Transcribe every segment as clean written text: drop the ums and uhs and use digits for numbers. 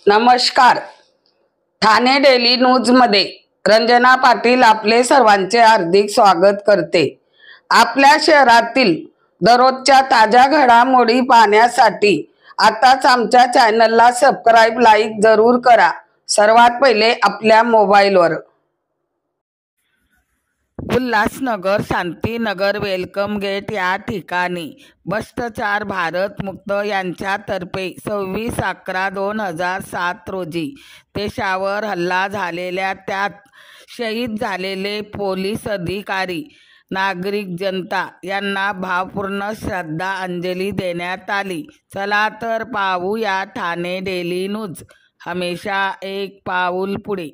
नमस्कार। Thane daily news मध्ये रंजना पाटील आपले सर्वांचे हार्दिक स्वागत करते। आपल्या शहरातील दररोजच्या ताज्या घडामोडी पाहण्यासाठी आताच आमच्या चॅनलला सबस्क्राइब लाईक जरूर करा। सर्वात पहिले आपल्या मोबाईलवर उल्हासनगर शांतीनगर वेलकम गेट या ठिकाणी भ्रष्टाचार भारत मुक्त यांच्यातर्फे 26/11/2007 रोजी देशावर हल्ला झालेल्या त्यात शहीद झालेले पोलीस अधिकारी नागरिक जनता यांना भावपूर्ण श्रद्धांजली देण्यात आली। चला तर पाहूया ठाणे डेली न्यूज, हमेशा एक पाऊल पुढे।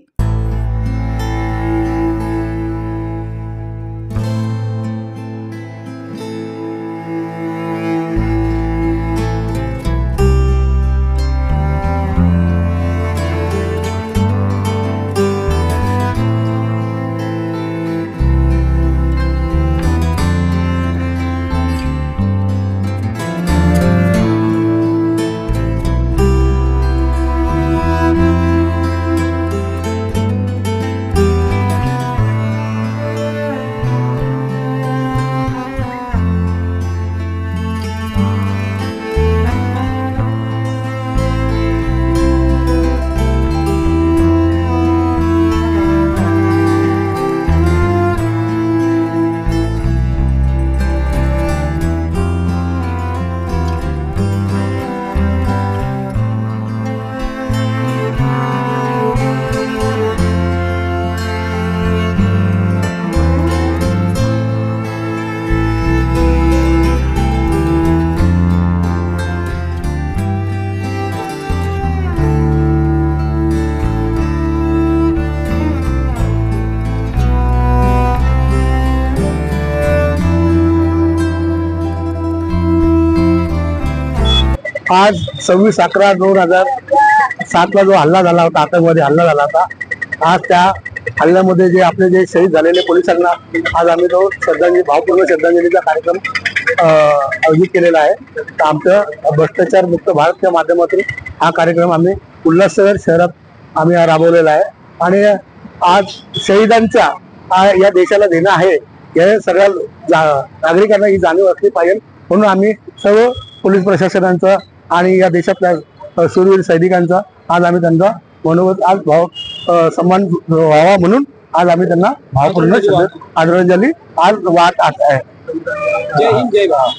आज 26/11/2007 ला जो हल्ला झाला होता, आतंकवादी हल्ला झाला होता, आज त्या हल्ल्यामध्ये जे आपले जे शहीद झालेले पोलिसांना आज आम्ही तो भावपूर्ण श्रद्धांजलीचा कार्यक्रम आयोजित केलेला आहे। तर आमचं भ्रष्टाचार मुक्त भारतच्या माध्यमातून हा कार्यक्रम आम्ही उल्हासनगर शहरात आम्ही राबवलेला आहे। आणि आज शहीदांचा या देशाला देणं आहे, या सगळ्या नागरिकांना ही जाणीव असली पाहिजे, म्हणून आम्ही सर्व पोलीस प्रशासनांचा आणि या देशातल्या शूरवीर सैनिकांचा आज आम्ही त्यांचा मनोगत आज सन्मान व्हावा म्हणून आज आम्ही त्यांना भावपूर्ण आदरांजली आज वाहत आहे। जय हिंद जय भारत।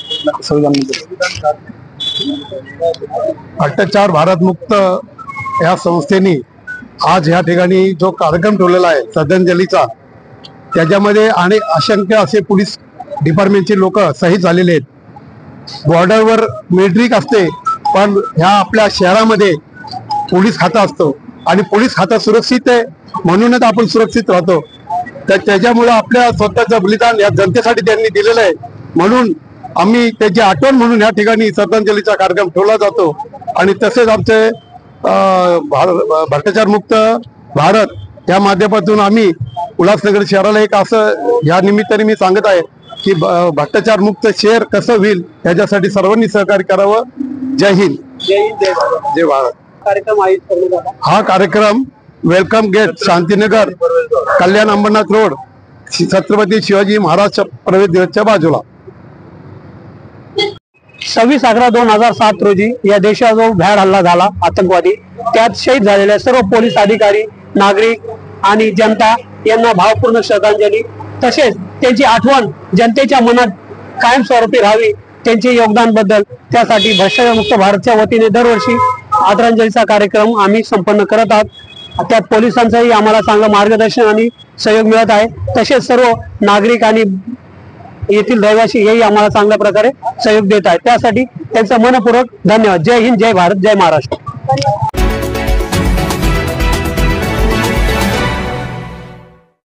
भ्रष्टाचार भारत मुक्त या संस्थेने आज या ठिकाणी जो कार्यक्रम ठेवलेला आहे श्रद्धांजलीचा, त्याच्यामध्ये आणि असंख्य असे पोलीस डिपार्टमेंटचे लोक शहीद झालेले आहेत। बॉर्डरवर मिलिटरी असते, पण ह्या आपल्या शहरामध्ये पोलीस खाता असतो आणि पोलीस खाता सुरक्षित आहे म्हणूनच आपण सुरक्षित राहतो। तर त्याच्यामुळे आपल्या स्वतःचं बलिदान या जनतेसाठी त्यांनी दिलेलं आहे, म्हणून आम्ही त्याची आठवण म्हणून या ठिकाणी श्रद्धांजलीचा कार्यक्रम ठेवला जातो। आणि तसेच आमचे भ्रष्टाचार मुक्त भारत या माध्यमातून आम्ही उल्हासनगर शहराला एक असं या निमित्ताने मी सांगत आहे की भ्रष्टाचार मुक्त शहर कसं होईल याच्यासाठी सर्वांनी सहकार्य करावं। जय हिंद जय भारत। कार्यक्रम आयोजित करण्यात आला। हा कार्यक्रम वेलकम गेट शांतीनगर कल्याण अंबरनाथ रोड छत्रपती शिवाजी महाराज प्रवेश द्वाराच्या बाजूला 26/11/2007 रोजी या देशावर जो भ्याड हल्ला झाला आतंकवादी, त्यात शहीद झालेल्या सर्व पोलीस अधिकारी नागरिक आणि जनता यांना भावपूर्ण श्रद्धांजली, तसेच त्यांची आठवण जनतेच्या मनात कायमस्वरूपी राहावी त्यांचे योगदान बद्दल त्यासाठी भ्रष्टाचार मुक्त भारतच्या वतीने दरवर्षी आदरांजलीचा कार्यक्रम आम्ही संपन्न करत आहोत। त्यात पोलिसांचंही आम्हाला चांगलं मार्गदर्शन आणि सहयोग मिळत आहे, तसेच सर्व नागरिक आणि येथील रहिवासी हेही आम्हाला चांगल्या प्रकारे सहयोग देत आहेत, त्यासाठी त्यांचा मनपूर्वक धन्यवाद। जय हिंद जय भारत जय महाराष्ट्र।